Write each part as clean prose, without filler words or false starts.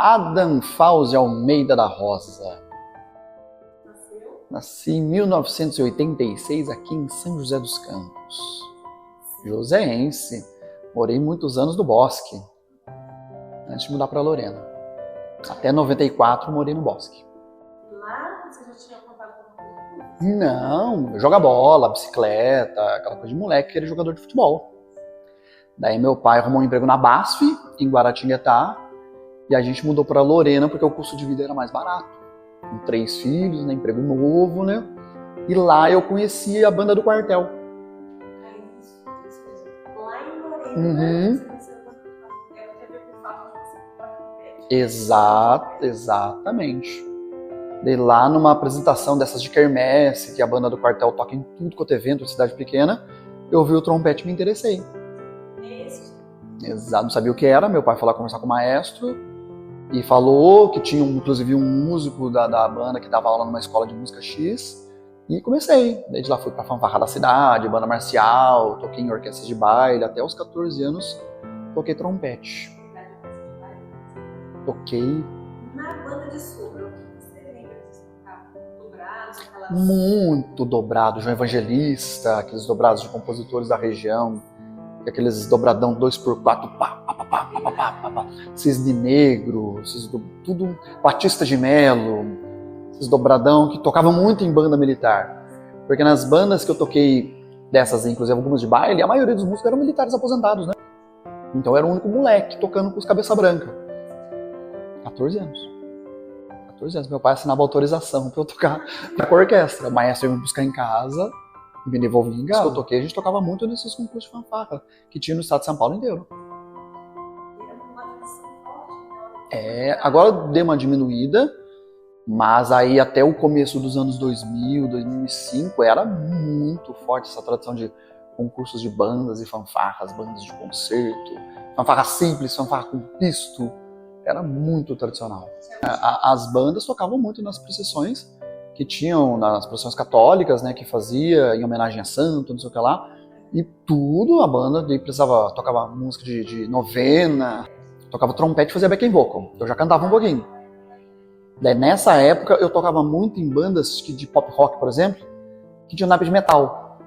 Adam Fauzi Almeida da Rosa. Nasci em 1986 aqui em São José dos Campos. Joseense. Morei muitos anos no Bosque, antes de mudar para Lorena. Até 94 morei no Bosque. Lá você já tinha contato com o público? Não, joga bola, bicicleta, aquela coisa de moleque que era jogador de futebol. Daí meu pai arrumou um emprego na BASF, em Guaratinguetá, e a gente mudou para Lorena porque o custo de vida era mais barato. Com 3 filhos, né, emprego novo, né? E lá eu conheci a banda do quartel. Lá em Lorena, Uhum. você conheceu a banda do quartel, teve algum fato de você com o Exatamente. Daí lá numa apresentação dessas de quermesse, que a banda do quartel toca em tudo quanto é evento, cidade pequena, eu vi o trompete e me interessei. Exato, não sabia o que era, meu pai foi lá conversar com o maestro e falou que tinha inclusive um músico da banda que dava aula numa escola de música X e comecei. Desde lá fui pra fanfarra da cidade, banda marcial, toquei em orquestras de baile, até os 14 anos toquei trompete. Toquei Na banda de sopro, o que você lembra de tocar? Dobrados, aquelas... muito dobrado, João Evangelista, aqueles dobrados de compositores da região, aqueles dobradão 2x4, pá, pá, pá, pá, pá, pá, pá, pá, Cisne Negro, tudo, Batista de Melo, esses dobradão que tocavam muito em banda militar. Porque nas bandas que eu toquei, dessas, inclusive algumas de baile, a maioria dos músicos eram militares aposentados, né? Então eu era o único moleque tocando com os cabeça branca. 14 anos. 14 anos. Meu pai assinava autorização pra eu tocar com a orquestra. O maestro ia me buscar em casa e me devolvia em casa. Eu toquei, a gente tocava muito nesses concursos de fanfarra que tinha no estado de São Paulo inteiro. Agora deu uma diminuída, mas aí até o começo dos anos 2000, 2005, era muito forte essa tradição de concursos de bandas e fanfarras, bandas de concerto, fanfarra simples, fanfarra com pisto, era muito tradicional. As bandas tocavam muito nas procissões que tinham, nas procissões católicas, né, que fazia em homenagem a santo, não sei o que lá, e tudo a banda tocava música de novena, tocava trompete e fazia backing vocal, eu já cantava um pouquinho. Daí, nessa época eu tocava muito em bandas de pop rock, por exemplo, que tinham naipe de metal,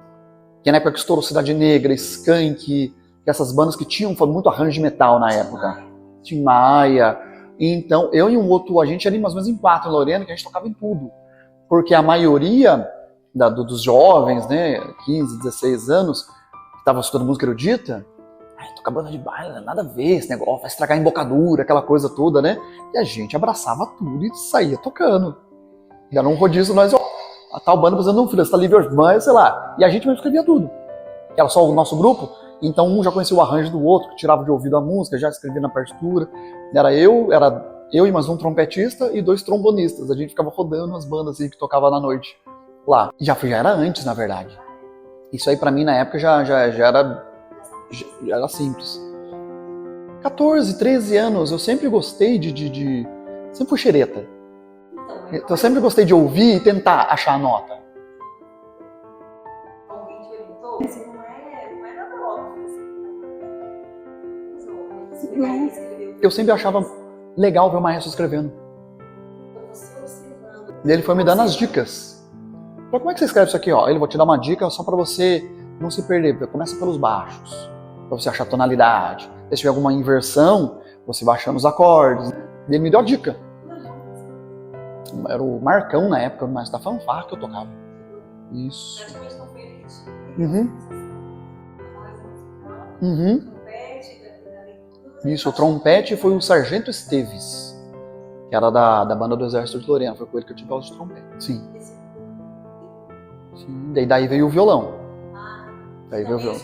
que na época que estourou Cidade Negra, Skank, essas bandas que tinham muito arranjo de metal na época, Tim Maia. Então eu e um outro, a gente era mais ou menos em 4 em Lorena, que a gente tocava em tudo, porque a maioria dos jovens, né, 15, 16 anos, que estavam estudando música erudita, tocar banda de baile, nada a ver, esse negócio vai estragar a embocadura, aquela coisa toda, né? E a gente abraçava tudo e saía tocando. E era um rodízio, nós, a tal banda fazendo um filho, você tá livre, irmã, sei lá. E a gente mesmo escrevia tudo. Era só o nosso grupo, então um já conhecia o arranjo do outro, tirava de ouvido a música, já escrevia na partitura. Era eu e mais um trompetista e 2 trombonistas. A gente ficava rodando as bandas assim, que tocava na noite lá. E já era antes, na verdade. Isso aí pra mim na época já era simples. 14, 13 anos, eu sempre gostei sempre fui xereta. Então eu sempre gostei de ouvir e tentar achar a nota. Alguém te perguntou? Você não é nada óbvio. Eu sempre achava legal ver o maestro escrevendo. E ele foi me dando as dicas. Como é que você escreve isso aqui? Ele vai te dar uma dica só pra você não se perder. Começa pelos baixos, pra você achar a tonalidade. Se tiver alguma inversão, você vai achando os acordes. E ele me deu a dica. Era o Marcão na época, mas da fanfarra que eu tocava. Isso. Isso, o trompete foi o Sargento Esteves, que era da banda do Exército de Lorena. Foi com ele que eu tive aula de trompete. Sim. Daí veio o violão. Daí veio o violão.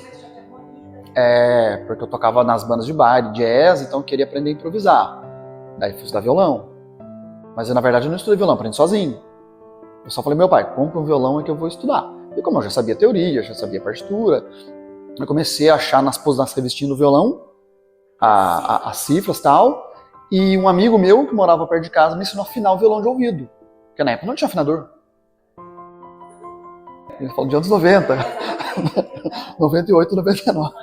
Porque eu tocava nas bandas de baile, jazz, então eu queria aprender a improvisar. Daí fui estudar violão. Mas na verdade eu não estudei violão, aprendi sozinho. Eu só falei, meu pai, compra um violão que eu vou estudar. E como eu já sabia teoria, já sabia partitura, eu comecei a achar nas revistinhas do violão as cifras e tal. E um amigo meu que morava perto de casa me ensinou a afinar o violão de ouvido. Porque na época não tinha afinador. Ele falou de anos 90. 98, 99.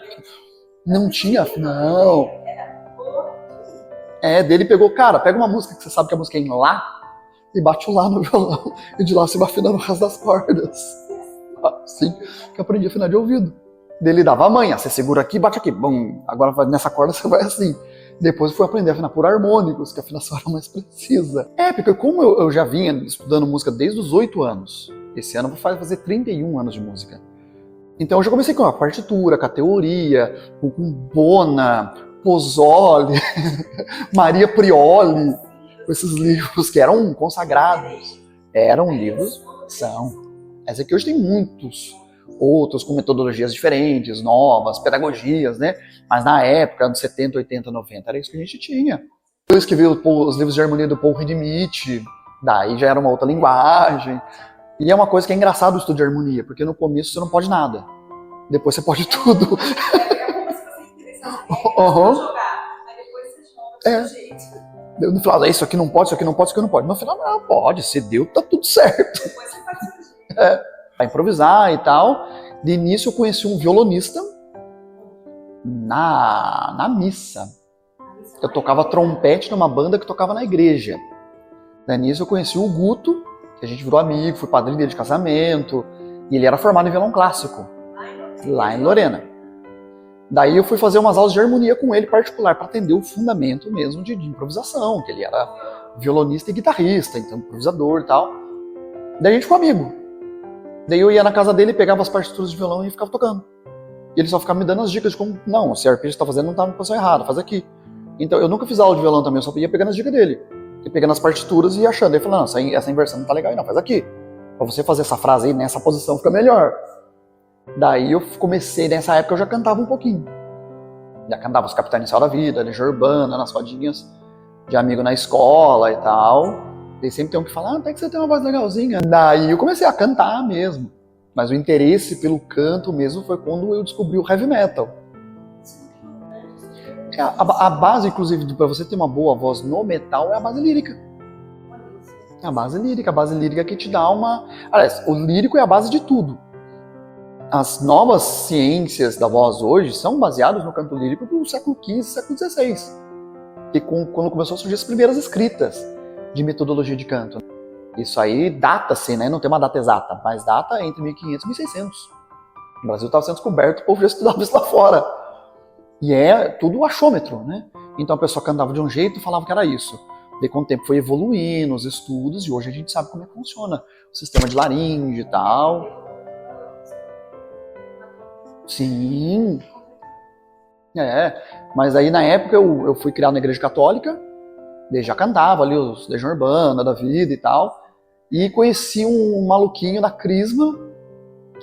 Não tinha, não. Dele pegou, cara, pega uma música que você sabe que a música é em Lá e bate o Lá no violão. E de lá você vai afinando o resto das cordas. Assim que eu aprendi a afinar de ouvido. Dele dava a manha, você segura aqui, bate aqui. Bom, agora nessa corda você vai assim. Depois eu fui aprender a afinar por harmônicos, que a afinação era mais precisa. Porque como eu já vinha estudando música desde os 8 anos, esse ano eu vou fazer 31 anos de música. Então eu já comecei com a partitura, com a teoria, com Bona, Pozzoli, Maria Prioli, com esses livros que eram consagrados. Eram livros, são. Essa aqui hoje tem muitos outros com metodologias diferentes, novas, pedagogias, né? Mas na época, anos 70, 80, 90, era isso que a gente tinha. Depois que veio os livros de harmonia do Paul Hindemith, daí já era uma outra linguagem. E é uma coisa que é engraçado o estudo de harmonia, porque no começo você não pode nada. Depois você pode tudo. No final, isso aqui não pode, isso aqui não pode, isso aqui não pode. No final, não, pode. Se deu, tá tudo certo. Depois você faz do jeito. Pra improvisar e tal. De início eu conheci um violonista na missa. Eu tocava trompete numa banda que tocava na igreja. De início eu conheci o Guto, que a gente virou amigo, fui padrinho dele de casamento. E ele era formado em violão clássico, lá em Lorena. Daí eu fui fazer umas aulas de harmonia com ele particular, para atender o fundamento mesmo de improvisação, que ele era violonista e guitarrista, então improvisador e tal. Daí a gente ficou amigo. Daí eu ia na casa dele, pegava as partituras de violão e ficava tocando. E ele só ficava me dando as dicas de como, não, esse arpejo que você tá fazendo não tá na posição errada, faz aqui. Então eu nunca fiz aula de violão também, eu só ia pegando as dicas dele. E pegando as partituras e ia achando. Ele falou, não, essa inversão não tá legal, não, faz aqui. Pra você fazer essa frase aí, nessa posição, fica melhor. Daí eu comecei, nessa época eu já cantava um pouquinho. Já cantava os Capitães Inicial da Vida, Legião Urbana, nas rodinhas de amigo na escola e tal. E sempre tem um que fala, até que você tem uma voz legalzinha. Daí eu comecei a cantar mesmo. Mas o interesse pelo canto mesmo foi quando eu descobri o heavy metal. A base, inclusive, para você ter uma boa voz no metal é a base lírica. A base lírica que te dá uma... Aliás, o lírico é a base de tudo. As novas ciências da voz hoje são baseadas no canto lírico do século XV, século XVI. E quando começou a surgir as primeiras escritas de metodologia de canto. Isso aí data-se, né? Não tem uma data exata, mas data entre 1500 e 1600. O Brasil estava sendo descoberto, o povo já estudava isso lá fora. E é tudo achômetro, né? Então a pessoa cantava de um jeito e falava que era isso. Daí com o tempo foi evoluindo os estudos e hoje a gente sabe como é que funciona o sistema de laringe e tal. Sim. Mas aí na época eu fui criado na igreja católica, daí já cantava ali os Legião Urbana da vida e tal, e conheci um maluquinho da Crisma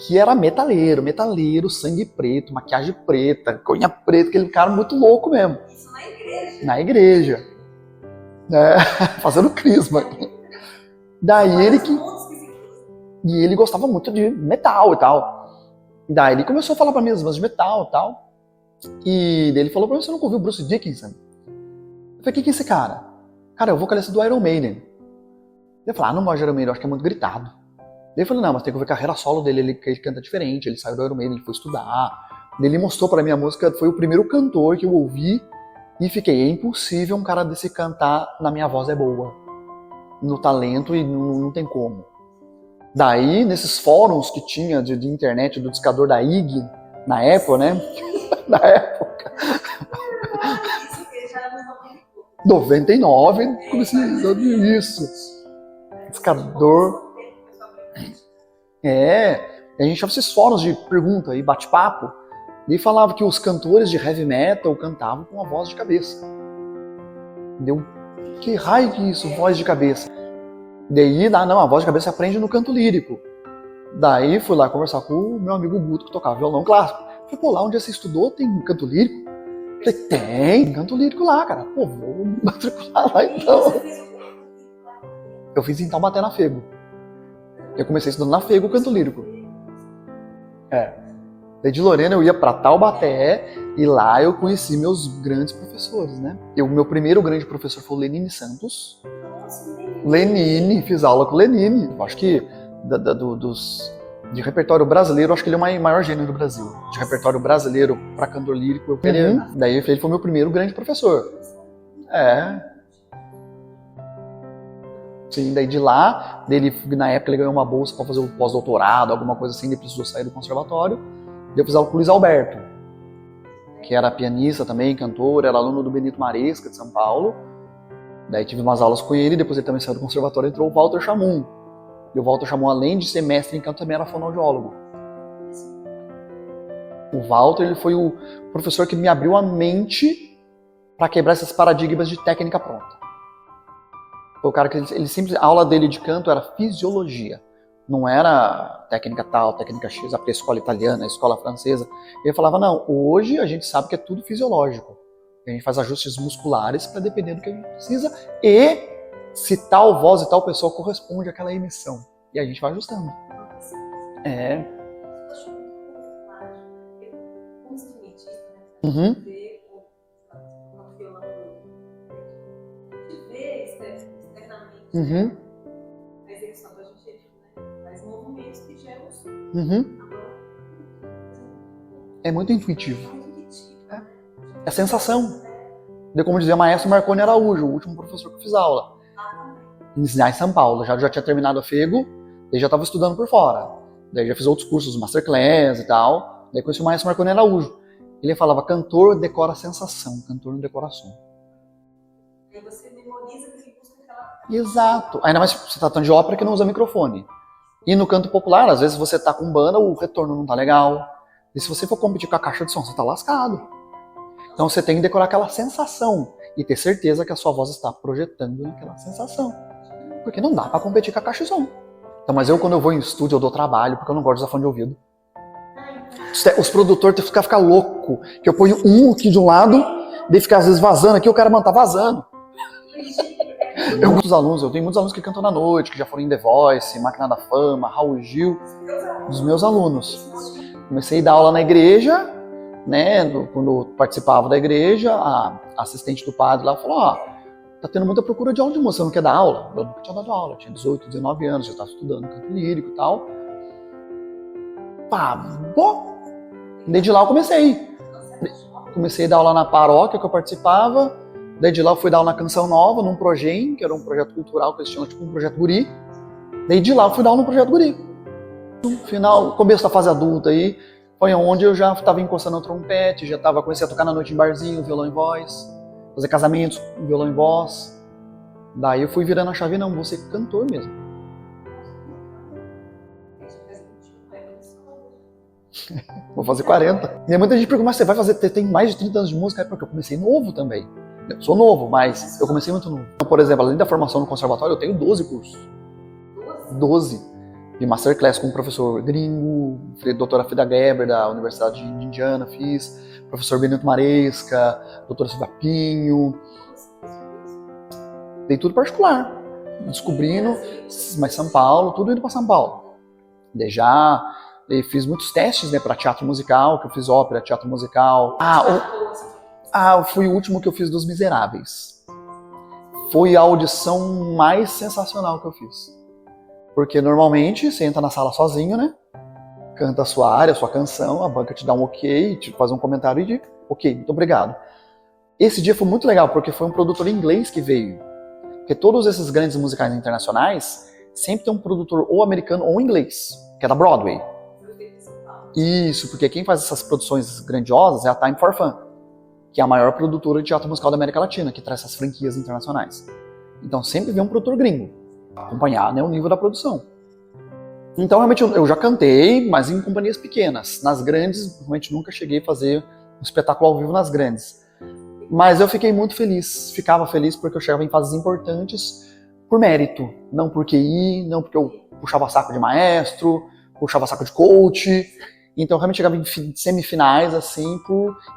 que era metaleiro, sangue preto, maquiagem preta, cunha preta, aquele cara muito louco mesmo. Isso na igreja? Na igreja. Fazendo Crisma. Daí E ele gostava muito de metal e tal. Daí ele começou a falar pra mim as bandas de metal e tal. E daí ele falou pra mim, você nunca ouviu o Bruce Dickinson? Eu falei, quem que é esse cara? Cara, é o vocalista do Iron Maiden. Eu falei, não gosto de Iron Maiden, eu acho que é muito gritado. Daí eu falei, não, mas tem que ver a carreira solo dele, ele canta diferente, ele saiu do Iron Maiden, ele foi estudar. Daí ele mostrou pra mim a música, foi o primeiro cantor que eu ouvi e fiquei, é impossível um cara desse cantar na minha voz é boa. No talento e não tem como. Daí, nesses fóruns que tinha de internet, do discador da IG, na época, né? Na época. Isso que já era 99, comecei a usar isso. Discador. A gente achava esses fóruns de pergunta e bate-papo. E falava que os cantores de heavy metal cantavam com a voz de cabeça. Deu, que raio que isso, voz de cabeça? Daí, não, a voz de cabeça você aprende no canto lírico. Daí fui lá conversar com o meu amigo Guto, que tocava violão clássico. Falei, pô, lá onde você estudou tem canto lírico? Falei, tem canto lírico lá, cara. Pô, vou matricular lá então. Eu fiz em Taubaté, na Fego. Eu comecei estudando na Fego o canto lírico. Daí de Lorena eu ia pra Taubaté e lá eu conheci meus grandes professores, né? O meu primeiro grande professor foi o Lenine Santos. Lenine, fiz aula com o Lenine. Eu acho que de repertório brasileiro, acho que ele é o maior gênero do Brasil. De repertório brasileiro para cantor lírico, daí ele foi meu primeiro grande professor. É. Sim, daí de lá, na época ele ganhou uma bolsa para fazer o pós-doutorado, alguma coisa assim, ele precisou sair do conservatório. Daí eu fiz aula com o Luiz Alberto, que era pianista também, cantor, era aluno do Benito Maresca, de São Paulo. Daí tive umas aulas com ele, depois ele também saiu do conservatório e entrou o Walter Chamun. E o Walter Chamun, além de ser mestre em canto, também era fonoaudiólogo. O Walter, ele foi o professor que me abriu a mente para quebrar esses paradigmas de técnica pronta. Foi o cara que ele sempre, a aula dele de canto era fisiologia. Não era técnica tal, técnica X, a escola italiana, a escola francesa. Ele falava, não, hoje a gente sabe que é tudo fisiológico. A gente faz ajustes musculares para depender do que a gente precisa e se tal voz e tal pessoa corresponde àquela emissão. E a gente vai ajustando. É. Uhum. Uhum. A execução da gente, né? Faz movimentos que geram som. Uhum. É muito intuitivo. É a sensação. De como dizia o maestro Marconi Araújo, o último professor que eu fiz aula. Ensinar em São Paulo. Já tinha terminado a FEGO, daí já estava estudando por fora. Daí já fiz outros cursos, masterclass e tal. Daí conheci o maestro Marconi Araújo. Ele falava, cantor decora sensação, cantor não decora som. Aí você memoriza que busca aquela... Exato. Ainda mais se você está tratando de ópera que não usa microfone. E no canto popular, às vezes você tá com banda, o retorno não tá legal. E se você for competir com a caixa de som, você tá lascado. Então você tem que decorar aquela sensação e ter certeza que a sua voz está projetando naquela sensação. Porque não dá para competir com a caixa de som. Então, mas quando eu vou em estúdio, eu dou trabalho, porque eu não gosto de usar fone de ouvido. Os produtores ficam louco, que eu ponho um aqui de um lado, daí fica às vezes vazando aqui, o cara, mano, tá vazando. Eu tenho muitos alunos que cantam na noite, que já foram em The Voice, Máquina da Fama, Raul Gil, dos meus alunos. Comecei a dar aula na igreja, né, quando eu participava da igreja, a assistente do padre lá falou, tá tendo muita procura de aula de música, você não quer dar aula? Eu nunca tinha dado aula, tinha 18, 19 anos, já estava estudando canto lírico e tal. Daí de lá eu comecei a dar aula na paróquia que eu participava, daí de lá eu fui dar aula na Canção Nova, num Progem, que era um projeto cultural que eles tinham tipo um projeto guri, daí de lá eu fui dar aula no projeto guri. No final, começo da fase adulta aí, foi onde eu já estava encostando no trompete, comecei a tocar na noite em barzinho, violão e voz, fazer casamentos com violão e voz. Daí eu fui virando a chave, não, vou ser cantor mesmo. Vou fazer 40. E muita gente pergunta, mas você vai fazer, tem mais de 30 anos de música? É porque eu comecei novo também. Eu sou novo, mas eu comecei muito novo. Então, por exemplo, além da formação no conservatório, eu tenho 12 cursos. 12. De masterclass com o professor gringo, doutora Frida Geber, da Universidade de Indiana, fiz. Professor Benito Maresca, doutora Silvia Pinho. Dei tudo particular. Descobrindo, mas São Paulo, tudo indo para São Paulo. Daí fiz muitos testes, né, para teatro musical, que eu fiz ópera, teatro musical. Foi o último que eu fiz dos Miseráveis. Foi a audição mais sensacional que eu fiz. Porque normalmente você entra na sala sozinho, né? Canta a sua área, a sua canção, a banca te dá um ok, te faz um comentário e diz, ok, muito obrigado. Esse dia foi muito legal, porque foi um produtor inglês que veio. Porque todos esses grandes musicais internacionais sempre tem um produtor ou americano ou inglês, que é da Broadway. Isso, porque quem faz essas produções grandiosas é a Time for Fun, que é a maior produtora de teatro musical da América Latina, que traz essas franquias internacionais. Então sempre vem um produtor gringo acompanhar, né, o nível da produção. Então realmente eu já cantei, mas em companhias pequenas. Nas grandes, realmente nunca cheguei a fazer um espetáculo ao vivo nas grandes. Mas eu fiquei muito feliz, ficava feliz porque eu chegava em fases importantes por mérito, não por QI, não porque eu puxava saco de maestro, puxava saco de coach. Então realmente chegava em semifinais assim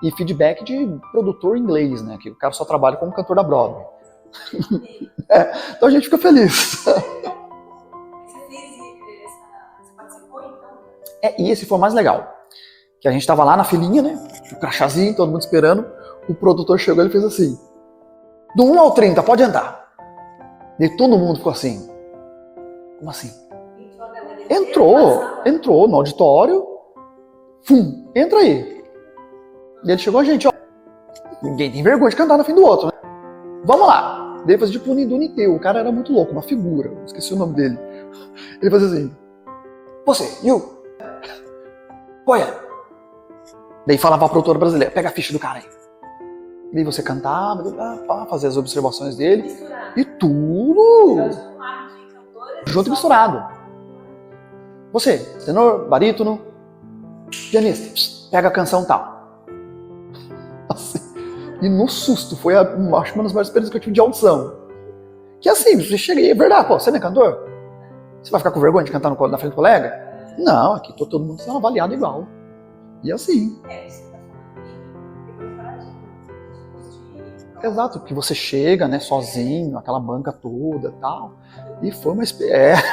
e feedback de produtor inglês, né, que o cara só trabalha como cantor da Broadway. Então a gente fica feliz. E esse foi o mais legal. Que a gente tava lá na filinha, né? O crachazinho, todo mundo esperando. O produtor chegou e fez assim: do 1 ao 30, pode andar. E todo mundo ficou assim. Como assim? Entrou no auditório. Entra aí. E ele chegou a gente, ó. Ninguém tem vergonha de cantar no fim do outro, né? Vamos lá. Daí fazia tipo um Uniduniteu. O cara era muito louco, uma figura. Esqueci o nome dele. Ele fazia assim. Você, you. Olha. Daí falava pra autora brasileira, pega a ficha do cara aí. Daí você cantava, fazia as observações dele. Misturado. E tudo Um mar de cantores. junto e misturado. Você, tenor, barítono, pianista, pega a canção tal. Assim. E no susto, foi acho que uma das maiores experiências que eu tive de audição. Que assim, você chega e é verdade, pô, você não é cantor? Você vai ficar com vergonha de cantar na frente do colega? Não, aqui todo mundo sendo avaliado igual. E assim. Você tá falando de Exato, que você chega, né, sozinho, aquela banca toda e tal. E foi uma experiência.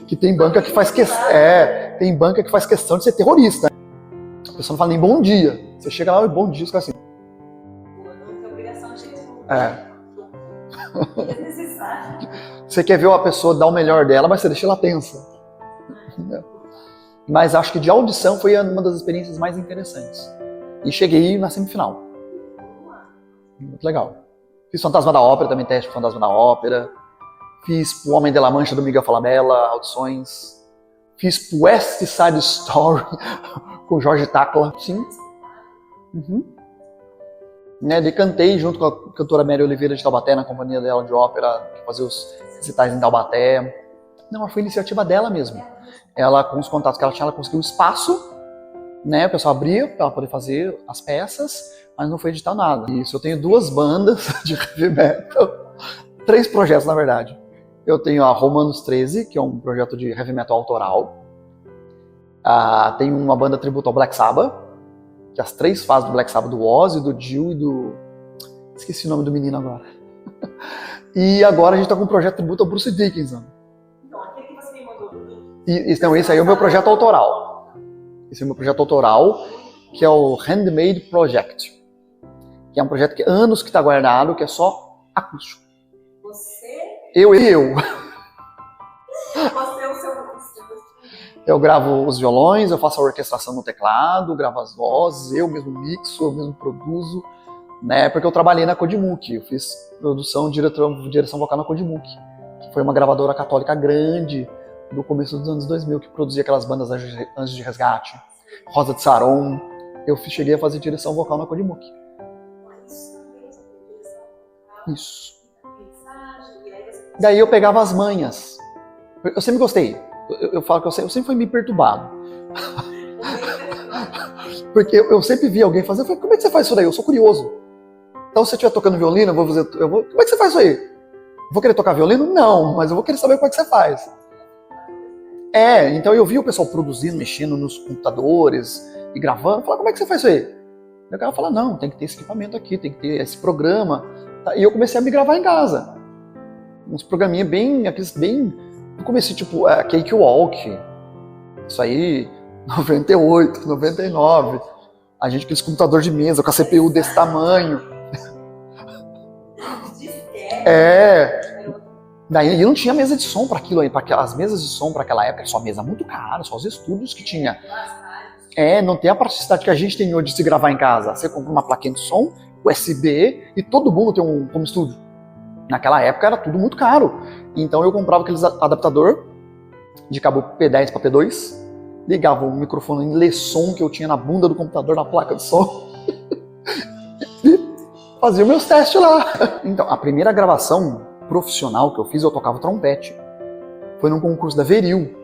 Que tem banca que faz questão. Tem banca que faz questão de ser terrorista. A pessoa não fala nem bom dia. Você chega lá e bom dia, os caras assim. não tem obrigação de responder. É. É necessário. Você quer ver uma pessoa dar o melhor dela, mas você deixa ela tensa. Mas acho que de audição foi uma das experiências mais interessantes. E cheguei na semifinal. Muito legal. Fiz Fantasma da Ópera, também teste Fantasma da Ópera. Fiz O Homem de la Mancha do Miguel Falabella, audições. Fiz West Side Story com Jorge Tacla. Sim. Uhum. Né, cantei junto com a cantora Mary Oliveira de Taubaté, na companhia dela de ópera, que fazia os recitais em Taubaté. Não, foi iniciativa dela mesmo. Ela, com os contatos que ela tinha, ela conseguiu um espaço, né, o pessoal abria para ela poder fazer as peças, mas não foi editar nada. Isso, eu tenho 2 bandas de heavy metal, 3 projetos na verdade. Eu tenho a Romanos 13, que é um projeto de heavy metal autoral. Tenho uma banda tributo ao Black Sabbath, que as 3 fases do Black Sabbath, do Ozzy, do Dio e do... Esqueci o nome do menino agora. E agora a gente tá com um projeto tributo ao Bruce Dickinson. Então, aquele que você me mandou do link. Esse aí é o meu projeto autoral. Esse é o meu projeto autoral, que é o Handmade Project. Que é um projeto que anos que está guardado, que é só acústico. Você Eu. é o seu. Eu gravo os violões, eu faço a orquestração no teclado, gravo as vozes, eu mesmo mixo, eu mesmo produzo, né? Porque eu trabalhei na Kodimuki, eu fiz produção, direção vocal na Kodimuki, que foi uma gravadora católica grande do começo dos anos 2000, que produzia aquelas bandas Anjos de Resgate, Rosa de Saron. Eu cheguei a fazer direção vocal na Kodimuki. Isso. Daí eu pegava as manhas. Eu sempre gostei. Eu falo que eu sempre fui meio perturbado. Porque eu sempre vi alguém fazer. Eu falei, como é que você faz isso daí? Eu sou curioso. Então, se eu estiver tocando violino, eu vou fazer. Como é que você faz isso aí? Vou querer tocar violino? Não, mas eu vou querer saber como é que você faz. Então eu vi o pessoal produzindo, mexendo nos computadores e gravando. Eu falei, como é que você faz isso aí? E o cara fala, não, tem que ter esse equipamento aqui, tem que ter esse programa. E eu comecei a me gravar em casa. Uns programinha aqueles bem... Eu comecei tipo Cakewalk. Isso aí, 98, 99. A gente com aqueles computador de mesa, com a CPU desse tamanho. Daí não tinha mesa de som para aquilo aí. As mesas de som para aquela época era só mesa muito cara, só os estúdios que tinha. Não tem a praticidade que a gente tem hoje de se gravar em casa. Você compra uma plaquinha de som, USB, e todo mundo tem um home studio. Naquela época era tudo muito caro. Então eu comprava aqueles adaptador de cabo P10 para P2, ligava o microfone em Leson que eu tinha na bunda do computador, na placa de som, e fazia meus testes lá. Então, a primeira gravação profissional que eu fiz, eu tocava trompete. Foi num concurso da Veril.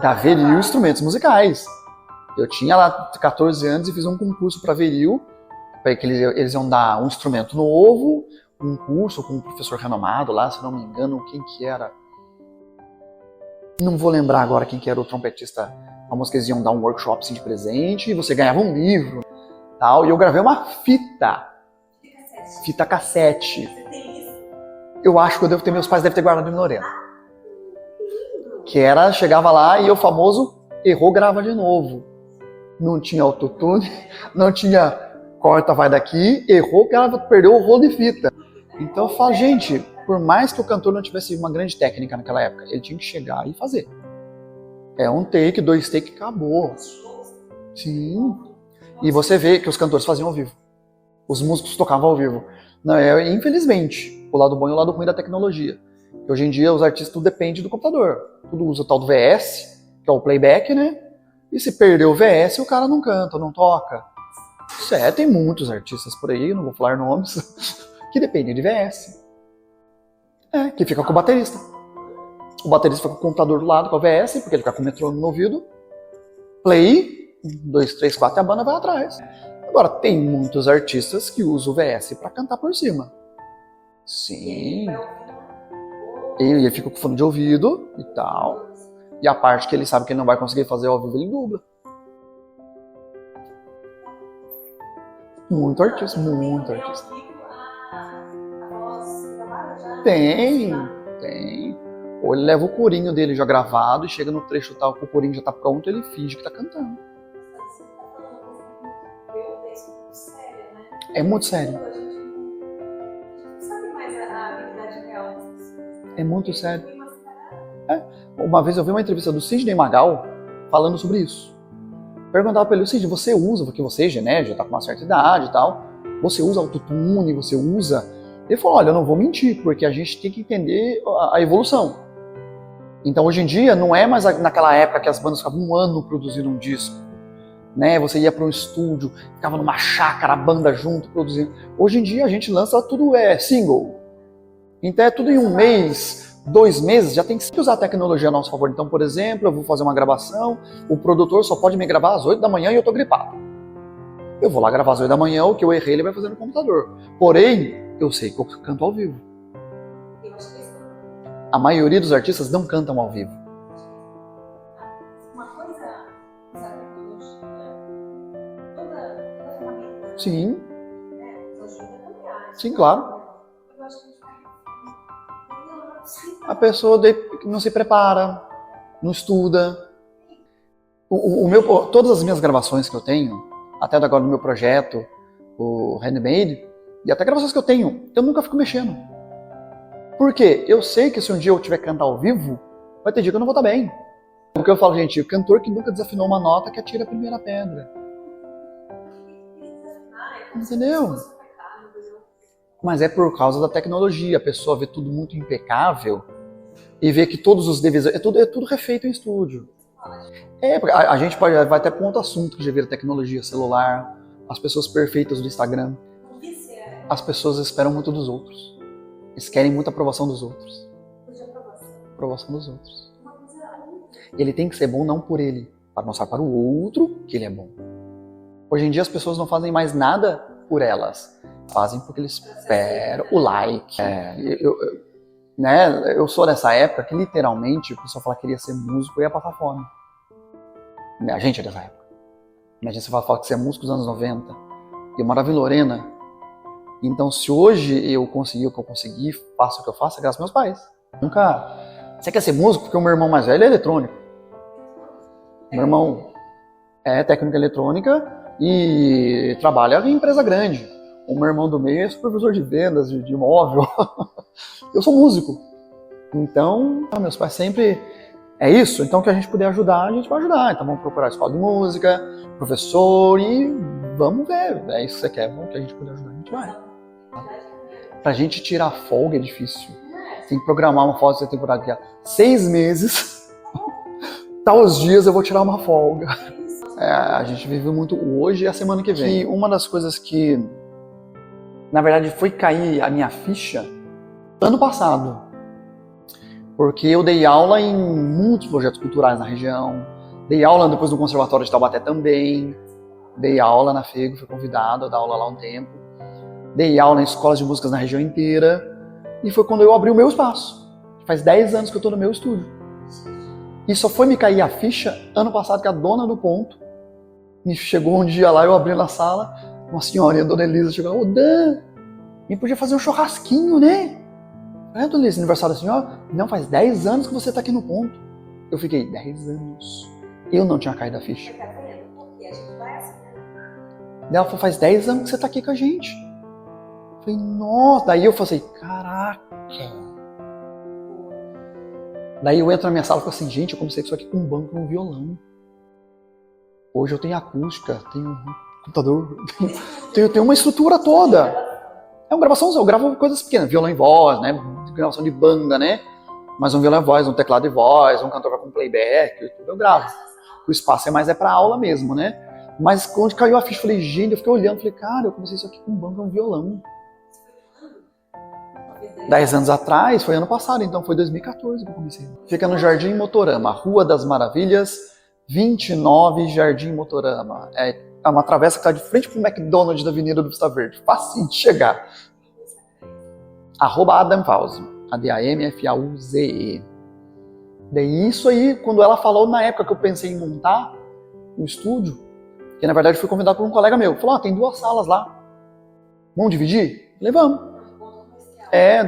Da Veril Instrumentos Musicais. Eu tinha lá 14 anos e fiz um concurso para Veril, para que eles iam dar um instrumento novo, um curso com um professor renomado lá, se não me engano, quem que era? Não vou lembrar agora quem que era o trompetista. Famoso que eles iam dar um workshop assim, de presente, e você ganhava um livro, tal, e eu gravei uma fita cassete. Você tem isso? Eu acho que eu devo ter, meus pais devem ter guardado em Lorena. Que era, chegava lá e o famoso errou, grava de novo. Não tinha autotune, não tinha corta, vai daqui, errou, grava, perdeu o rolo de fita. Então eu falo, gente, por mais que o cantor não tivesse uma grande técnica naquela época, ele tinha que chegar e fazer. Um take, 2 take, acabou. Sim. E você vê que os cantores faziam ao vivo. Os músicos tocavam ao vivo. Não, infelizmente, o lado bom e o lado ruim da tecnologia. Hoje em dia, os artistas, tudo depende do computador. Tudo usa o tal do VS, que é o playback, né? E se perder o VS, o cara não canta, não toca. Tem muitos artistas por aí, não vou falar nomes, que dependem de VS. Que fica com o baterista. O baterista fica com o computador do lado, com o VS, porque ele fica com o metrônomo no ouvido. Play, 1, 2, 3, 4, e a banda vai atrás. Agora, tem muitos artistas que usam o VS para cantar por cima. Sim. E ele fica com fone de ouvido e tal. E a parte que ele sabe que ele não vai conseguir fazer ao vivo, ele dubla. Muito artista, muito artista. Tem. Ou ele leva o corinho dele já gravado e chega no trecho tal que o corinho já tá pronto, ele finge que tá cantando. É muito sério. É muito sério. Uma vez eu vi uma entrevista do Sidney Magal falando sobre isso. Perguntava pra ele, Sidney, você usa, porque você, né, já tá com uma certa idade e tal, você usa autotune, você usa... Ele falou, olha, eu não vou mentir, porque a gente tem que entender a evolução. Então, hoje em dia, não é mais naquela época que as bandas ficavam 1 ano produzindo um disco. Né? Você ia para um estúdio, ficava numa chácara, a banda junto, produzindo. Hoje em dia, a gente lança tudo single. Então, é tudo em 1 mês, 2 meses, já tem que usar a tecnologia a nosso favor. Então, por exemplo, eu vou fazer uma gravação, o produtor só pode me gravar às 8 da manhã e eu tô gripado. Eu vou lá gravar às 8 da manhã, o que eu errei ele vai fazer no computador. Porém, eu sei que eu canto ao vivo. A maioria dos artistas não cantam ao vivo. Uma coisa, usar a tecnologia, toda ferramenta. Sim. Nos ajuda a caminhar. Sim, claro. Eu acho que a gente vai... A pessoa não se prepara, não estuda. Todas as minhas gravações que eu tenho, até agora no meu projeto, o Handmade, e até gravações que eu tenho, eu nunca fico mexendo. Por quê? Eu sei que se um dia eu tiver que cantar ao vivo, vai ter dia que eu não vou estar bem. Porque eu falo, gente, o cantor que nunca desafinou uma nota que atira a primeira pedra. Entendeu? Mas é por causa da tecnologia. A pessoa vê tudo muito impecável e vê que todos os devidos... É tudo refeito em estúdio. A gente vai até para um outro assunto que já vira tecnologia, celular, as pessoas perfeitas do Instagram. As pessoas esperam muito dos outros. Eles querem muita aprovação dos outros. Aprovação dos outros. Ele tem que ser bom não por ele, para mostrar para o outro que ele é bom. Hoje em dia as pessoas não fazem mais nada por elas. Fazem porque eles esperam o like. Eu sou dessa época que literalmente o pessoal fala que queria ser músico e ia passar fome. A gente é dessa época. Imagina você fala que você é músico dos anos 90. Eu morava em Lorena. Então, se hoje eu consegui o que eu consegui, faço o que eu faço, é graças aos meus pais. Nunca... Você quer ser músico? Porque o meu irmão mais velho é eletrônico. Meu irmão é técnico em eletrônica e trabalha em empresa grande. O meu irmão do meio é supervisor de vendas, de imóvel. Eu sou músico. Então, meus pais sempre... É isso? Então, o que a gente puder ajudar, a gente vai ajudar. Então, vamos procurar escola de música, professor e vamos ver. É isso que você quer, o que a gente puder ajudar, a gente vai. Pra gente tirar folga é difícil. Tem que programar uma folga dessa temporada aqui. 6 meses, tais dias eu vou tirar uma folga. A gente vive muito hoje e a semana que vem. E uma das coisas que, na verdade, foi cair a minha ficha ano passado. Porque eu dei aula em muitos projetos culturais na região. Dei aula depois no Conservatório de Taubaté também. Dei aula na FEGO, fui convidado a dar aula lá um tempo. Dei aula em escolas de músicas na região inteira. E foi quando eu abri o meu espaço. Faz 10 anos que eu estou no meu estúdio. E só foi me cair a ficha ano passado que a dona do ponto me chegou um dia lá, eu abri na sala, uma senhorinha, a dona Elisa, chegou, ô Dan, a gente podia fazer um churrasquinho, né? Dona Elisa, aniversário da senhora? Não, faz 10 anos que você está aqui no ponto. Eu fiquei, 10 anos. Eu não tinha caído a ficha. Ela falou, faz 10 anos que você está aqui com a gente. Eu falei, nossa. Daí eu falei, caraca. Daí eu entro na minha sala e falo assim, gente, eu comecei isso aqui com um banco e um violão. Hoje eu tenho acústica, tenho computador. Tem uma estrutura toda. É uma gravação, eu gravo coisas pequenas, violão e voz, né? Gravação de banda, né? Mas um violão e voz, um teclado e voz, um cantor vai com playback, tudo eu gravo. O espaço é para aula mesmo, né? Mas quando caiu a ficha, eu falei, gente, eu fiquei olhando, falei, cara, eu comecei isso aqui com um banco e um violão. 10 anos atrás, foi ano passado, então foi 2014 que eu comecei. Fica no Jardim Motorama, Rua das Maravilhas, 29, Jardim Motorama. É uma travessa que está de frente para o McDonald's da Avenida do Vista Verde. Fácil de chegar. @AdamFauze. ADAMFAUZE. Daí isso aí, quando ela falou na época que eu pensei em montar um estúdio, que na verdade fui convidado por um colega meu, falou, tem 2 salas lá. Vamos dividir? Eu falei, vamos.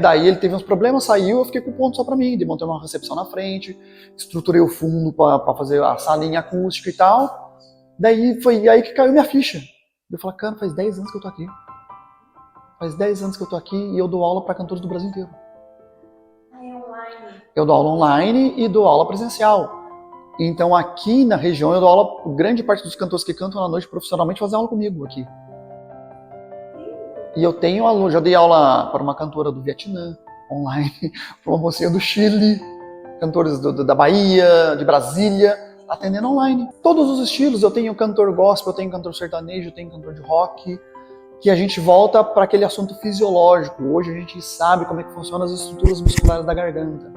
Daí ele teve uns problemas, saiu, eu fiquei com o ponto só pra mim. Montei uma recepção na frente, estruturei o fundo pra fazer a salinha acústica e tal. Daí foi aí que caiu minha ficha. Eu falei, cara, faz 10 anos que eu tô aqui. Faz 10 anos que eu tô aqui e eu dou aula pra cantores do Brasil inteiro. Online? Eu dou aula online e dou aula presencial. Então aqui na região eu dou aula, grande parte dos cantores que cantam na noite profissionalmente fazem aula comigo aqui. E eu tenho aluno, já dei aula para uma cantora do Vietnã, online, para uma mocinha do Chile, cantores da Bahia, de Brasília, atendendo online. Todos os estilos, eu tenho cantor gospel, eu tenho cantor sertanejo, eu tenho cantor de rock, que a gente volta para aquele assunto fisiológico. Hoje a gente sabe como é que funcionam as estruturas musculares da garganta.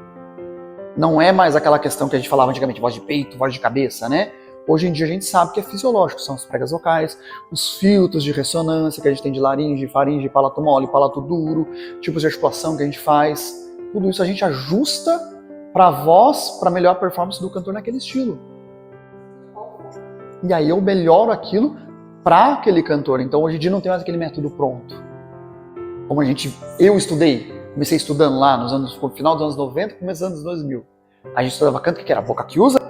Não é mais aquela questão que a gente falava antigamente, voz de peito, voz de cabeça, né? Hoje em dia a gente sabe que é fisiológico, são as pregas vocais, os filtros de ressonância que a gente tem de laringe, faringe, palato mole, palato duro, tipos de articulação que a gente faz. Tudo isso a gente ajusta para a voz, para melhorar a performance do cantor naquele estilo. E aí eu melhoro aquilo para aquele cantor. Então hoje em dia não tem mais aquele método pronto. Como eu estudei, comecei estudando lá no final dos anos 90, começo dos anos 2000. A gente estudava canto que era boca que usa.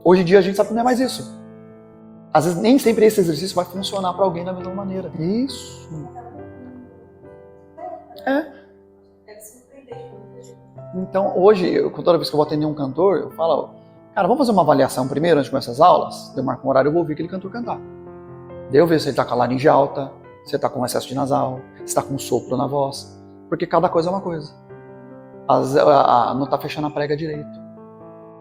Hoje em dia a gente sabe que não é mais isso. Às vezes nem sempre esse exercício vai funcionar para alguém da mesma maneira. Isso. Então hoje, toda vez que eu vou atender um cantor, eu falo, cara, vamos fazer uma avaliação primeiro antes de começar as aulas? Eu marco um horário e eu vou ouvir aquele cantor cantar. Daí eu vejo se ele está com a laringe alta, se ele está com excesso de nasal, se está com sopro na voz. Porque cada coisa é uma coisa. Não está fechando a prega direito.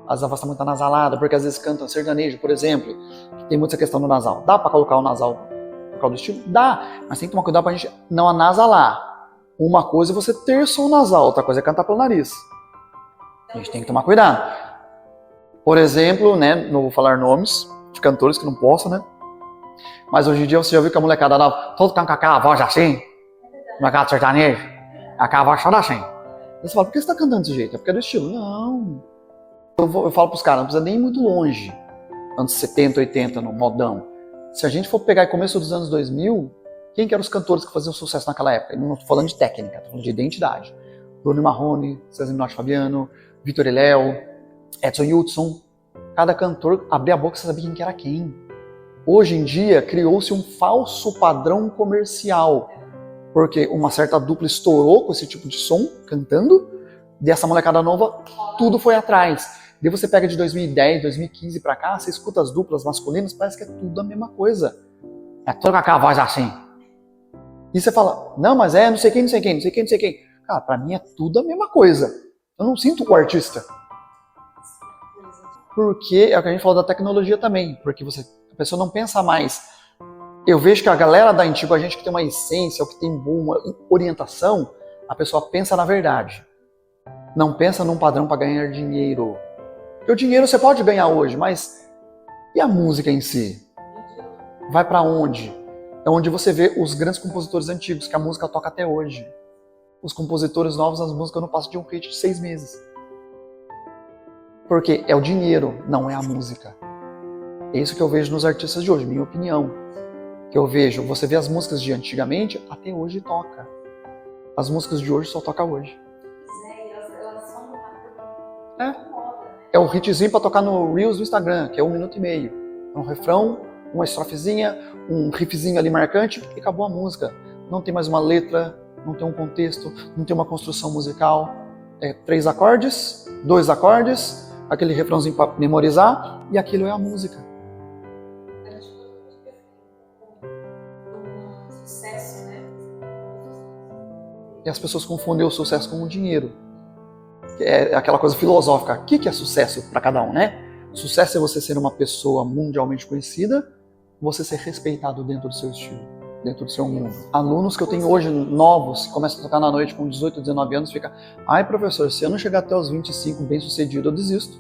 Às vezes a voz está muito anasalada, porque às vezes canta sertanejo, por exemplo, que tem muita questão do nasal. Dá para colocar o nasal por causa do estilo? Dá, mas tem que tomar cuidado para a gente não anasalar. Uma coisa é você ter som nasal, outra coisa é cantar pelo nariz. A gente tem que tomar cuidado. Por exemplo, né, não vou falar nomes de cantores que não posso, né? Mas hoje em dia você já viu que a molecada nova, todo canta com aquela voz assim, molecada sertanejo, aquela voz só assim. Você fala, por que você está cantando desse jeito? É porque é do estilo. Não. Eu falo para os caras, não precisa nem ir muito longe. Anos 70, 80, no modão. Se a gente for pegar o começo dos anos 2000, quem que eram os cantores que faziam sucesso naquela época? Eu não estou falando de técnica, estou falando de identidade. Bruno Marrone, César Minotti Fabiano, Vitor e Léo, Edson Hudson. Cada cantor abria a boca e você sabia quem que era quem. Hoje em dia, criou-se um falso padrão comercial. Porque uma certa dupla estourou com esse tipo de som, cantando, dessa molecada nova, tudo foi atrás. Daí você pega de 2010, 2015 pra cá, você escuta as duplas masculinas, parece que é tudo a mesma coisa. É tudo com aquela voz assim. E você fala, não, mas não sei quem, não sei quem, não sei quem, não sei quem. Cara, pra mim é tudo a mesma coisa. Eu não sinto o artista. Porque é o que a gente falou da tecnologia também, porque a pessoa não pensa mais. Eu vejo que a galera da antiga, a gente que tem uma essência, que tem boa orientação, a pessoa pensa na verdade. Não pensa num padrão para ganhar dinheiro. Porque o dinheiro você pode ganhar hoje, mas e a música em si? Vai para onde? É onde você vê os grandes compositores antigos, que a música toca até hoje. Os compositores novos, as músicas não passam de um hit de 6 meses. Porque é o dinheiro, não é a música. É isso que eu vejo nos artistas de hoje, minha opinião. Que eu vejo, você vê as músicas de antigamente, até hoje toca. As músicas de hoje só toca hoje. É o hitzinho pra tocar no Reels do Instagram, que é 1 minuto e meio. É um refrão, uma estrofezinha, um riffzinho ali marcante e acabou a música. Não tem mais uma letra, não tem um contexto, não tem uma construção musical. 3 acordes, 2 acordes, aquele refrãozinho pra memorizar e aquilo é a música. sucesso, né? E as pessoas confundem o sucesso com o dinheiro. É aquela coisa filosófica. O que é sucesso para cada um, né? Sucesso é você ser uma pessoa mundialmente conhecida, você ser respeitado dentro do seu estilo, dentro do seu mundo. Alunos que eu tenho hoje, novos, que começam a tocar na noite com 18, 19 anos, fica: ai, professor, se eu não chegar até os 25 bem sucedido, eu desisto.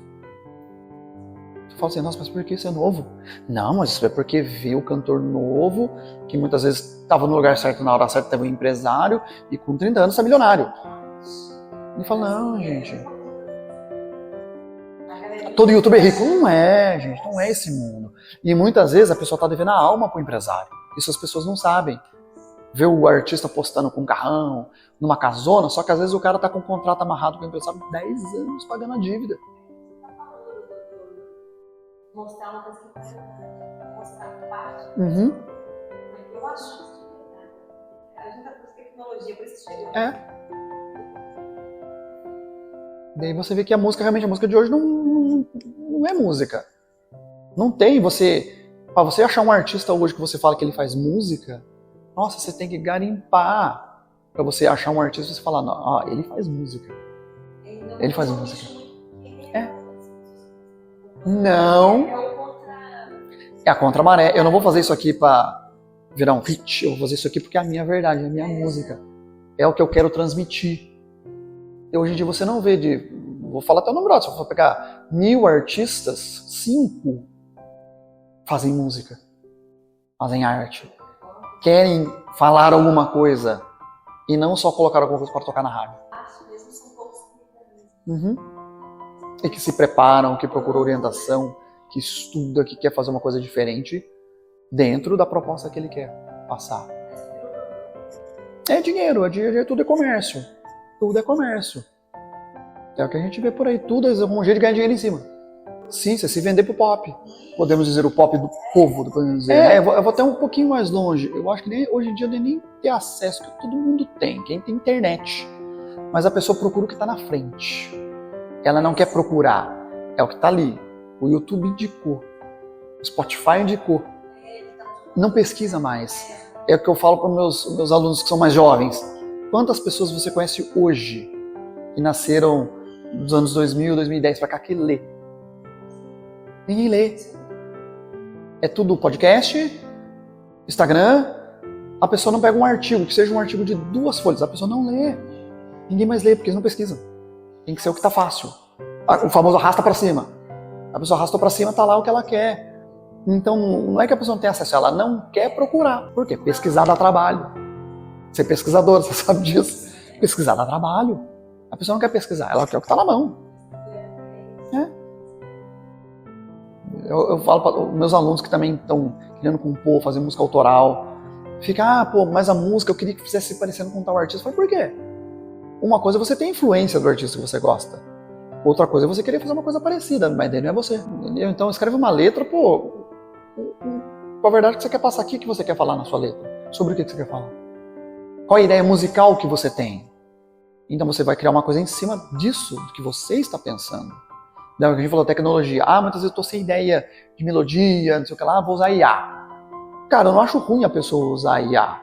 Eu falo assim: nossa, mas por que você é novo? Não, mas isso é porque vê o cantor novo, que muitas vezes estava no lugar certo, na hora certa, teve um empresário, e com 30 anos está milionário. Ele fala: não, gente, todo youtuber é rico. Não é, gente, não é esse mundo. E muitas vezes a pessoa está devendo a alma para o empresário. Isso as pessoas não sabem. Vê o artista postando com um carrão, numa casona, só que às vezes o cara está com um contrato amarrado com o empresário 10 anos pagando a dívida. Mostrar uma coisa que faz mostrar parte. Eu acho isso de verdade. A gente tá com tecnologia, por isso que chegou. Daí você vê que a música, realmente, a música de hoje não é música. Não tem, para você achar um artista hoje que você fala que ele faz música, nossa, você tem que garimpar para você achar um artista e você falar: não, ele faz música. Ele faz música. Não. É a contra-maré. Eu não vou fazer isso aqui para virar um hit, eu vou fazer isso aqui porque é a minha verdade, é a minha música. É o que eu quero transmitir. E hoje em dia você não vê vou falar até o número, se eu for pegar 1000 artistas, 5 fazem música, fazem arte, querem falar alguma coisa e não só colocar alguma coisa para tocar na rádio. E que se preparam, que procuram orientação, que estuda, que quer fazer uma coisa diferente dentro da proposta que ele quer passar. É dinheiro, tudo é comércio. Tudo é comércio. É o que a gente vê por aí. Tudo é um jeito de ganhar dinheiro em cima. Sim, você se vender pro pop. Podemos dizer o pop do povo. Podemos dizer, eu vou até um pouquinho mais longe. Eu acho que hoje em dia não é nem ter acesso, que todo mundo tem. Quem tem internet. Mas a pessoa procura o que está na frente. Ela não quer procurar. É o que está ali. O YouTube indicou. O Spotify indicou. Não pesquisa mais. É o que eu falo para os meus alunos que são mais jovens. Quantas pessoas você conhece hoje que nasceram dos anos 2000, 2010 para cá que lê? Ninguém lê. É tudo podcast, Instagram. A pessoa não pega um artigo, que seja um artigo de 2 folhas. A pessoa não lê. Ninguém mais lê, porque eles não pesquisam. Tem que ser o que está fácil. O famoso arrasta para cima. A pessoa arrastou para cima, está lá o que ela quer. Então não é que a pessoa não tem acesso, ela não quer procurar. Por quê? Pesquisar dá trabalho. Ser pesquisador, você sabe disso. Pesquisar dá trabalho. A pessoa não quer pesquisar, ela quer o que está na mão. Eu falo para os meus alunos que também estão querendo compor, fazer música autoral. Fica, mas a música eu queria que fizesse parecendo com tal artista. Eu falo: por quê? Uma coisa é você ter influência do artista que você gosta. Outra coisa é você querer fazer uma coisa parecida, mas daí não é você. Entendeu? Então escreve uma letra, com a verdade que você quer passar aqui, que você quer falar na sua letra. Sobre o que você quer falar. Qual a ideia musical que você tem? Então você vai criar uma coisa em cima disso, do que você está pensando. Então, a gente falou tecnologia. Muitas vezes eu estou sem ideia de melodia, não sei o que lá, vou usar IA. Cara, eu não acho ruim a pessoa usar IA.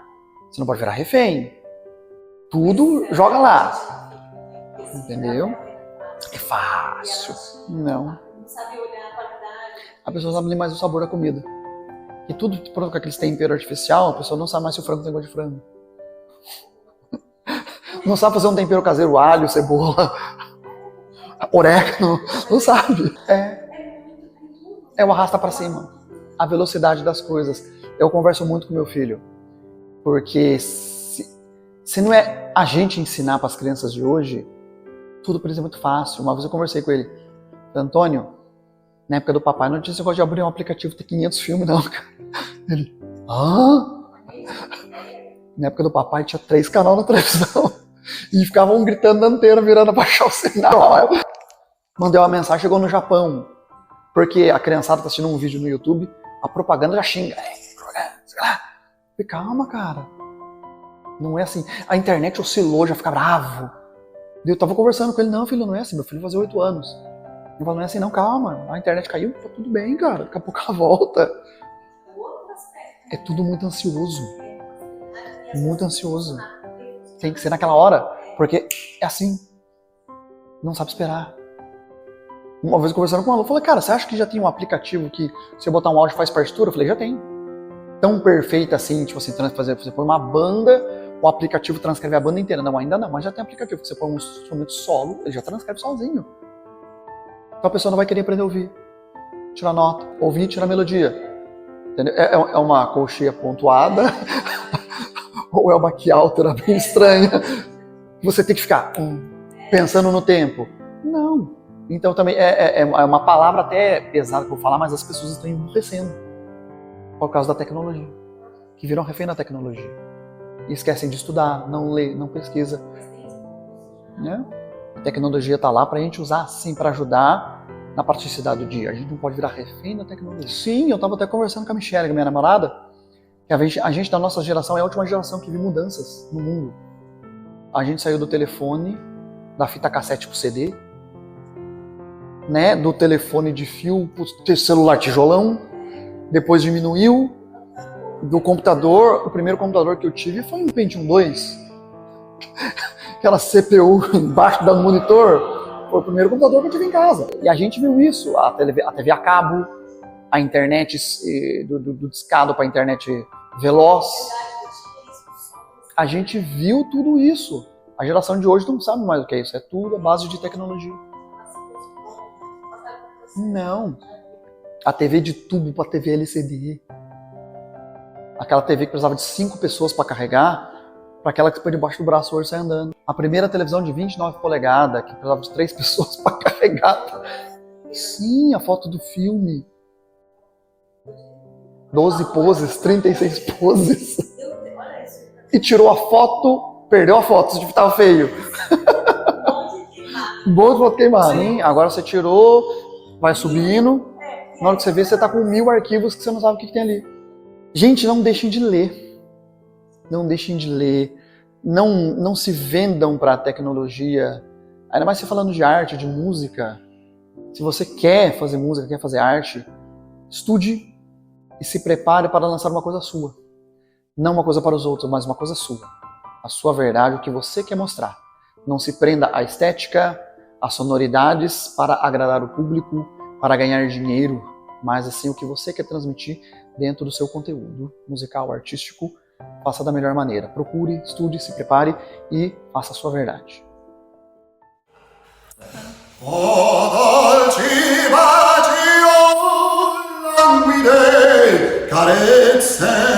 Você não pode virar refém. Tudo joga lá. Entendeu? É fácil. Não. Não sabe olhar a qualidade. A pessoa sabe nem mais o sabor da comida. E tudo pronto com aqueles temperos artificial, a pessoa não sabe mais se o frango tem gosto de frango. Não sabe fazer um tempero caseiro, alho, cebola, orégano, não sabe. É o arrasta pra cima. A velocidade das coisas. Eu converso muito com meu filho, porque se não é a gente ensinar para as crianças de hoje, tudo para eles é muito fácil. Uma vez eu conversei com ele: Antônio, na época do papai não tinha esse negócio de abrir um aplicativo e ter 500 filmes, não, cara. Ele: Na época do papai tinha 3 canais na televisão. E ficavam gritando na antena, virando pra baixar o sinal. Mandei uma mensagem, chegou no Japão. Porque a criançada tá assistindo um vídeo no YouTube, a propaganda já xinga. Falei: calma, cara. Não é assim. A internet oscilou, já fica bravo. Eu tava conversando com ele: não, filho, não é assim. Meu filho vai fazer 8 anos. Eu falo: não é assim, não, calma. A internet caiu, tá tudo bem, cara. Daqui a pouco ela volta. É tudo muito ansioso. muito ansioso. Tem que ser naquela hora, porque é assim. Não sabe esperar. Uma vez conversando com um aluno, eu falei, cara, você acha que já tem um aplicativo que se eu botar um áudio faz partitura? Eu falei, já tem. Tão perfeita assim, tipo assim, você põe uma banda, o aplicativo transcreve a banda inteira. Não, ainda não, mas já tem aplicativo que você põe um instrumento solo, ele já transcreve sozinho. Então a pessoa não vai querer aprender a ouvir, tirar nota, ouvir e tirar melodia. Entendeu? É uma colcheia pontuada, ou é uma quiáltera bem estranha. Você tem que ficar pensando no tempo. Não. Então também é uma palavra até pesada que eu vou falar, mas as pessoas estão emburrecendo por causa da tecnologia, que viram refém da tecnologia. E esquecem de estudar, não lê, não pesquisa. Né? A tecnologia está lá para a gente usar sim, para ajudar na praticidade do dia. A gente não pode virar refém da tecnologia. Sim, eu estava até conversando com a Michelle, minha namorada, que a gente da nossa geração é a última geração que viu mudanças no mundo. A gente saiu do telefone, da fita cassete pro CD, né, do telefone de fio pro celular tijolão, depois diminuiu, do computador, o primeiro computador que eu tive foi um Pentium 2, aquela CPU embaixo do monitor, foi o primeiro computador que eu tive em casa. E a gente viu isso, a TV a cabo, a internet do discado para a internet veloz. A gente viu tudo isso. A geração de hoje não sabe mais o que é isso, é tudo a base de tecnologia. Não. A TV de tubo para TV LCD. Aquela TV que precisava de 5 pessoas para carregar, para aquela que você põe debaixo do braço hoje e sai andando. A primeira televisão de 29 polegadas, que precisava de 3 pessoas para carregar. Sim, a foto do filme. 12 poses, 36 poses. E tirou a foto, perdeu a foto, se estava feio. Bom de foto queimada, hein? Agora você tirou, vai subindo. Na hora que você vê, você está com 1000 arquivos que você não sabe o que tem ali. Gente, não deixem de ler. Não deixem de ler. Não se vendam para a tecnologia. Ainda mais você falando de arte, de música. Se você quer fazer música, quer fazer arte, estude e se prepare para lançar uma coisa sua. Não uma coisa para os outros, mas uma coisa sua. A sua verdade, o que você quer mostrar. Não se prenda à estética, às sonoridades para agradar o público, para ganhar dinheiro, mas assim o que você quer transmitir dentro do seu conteúdo musical, artístico, faça da melhor maneira. Procure, estude, se prepare e faça a sua verdade. Carezze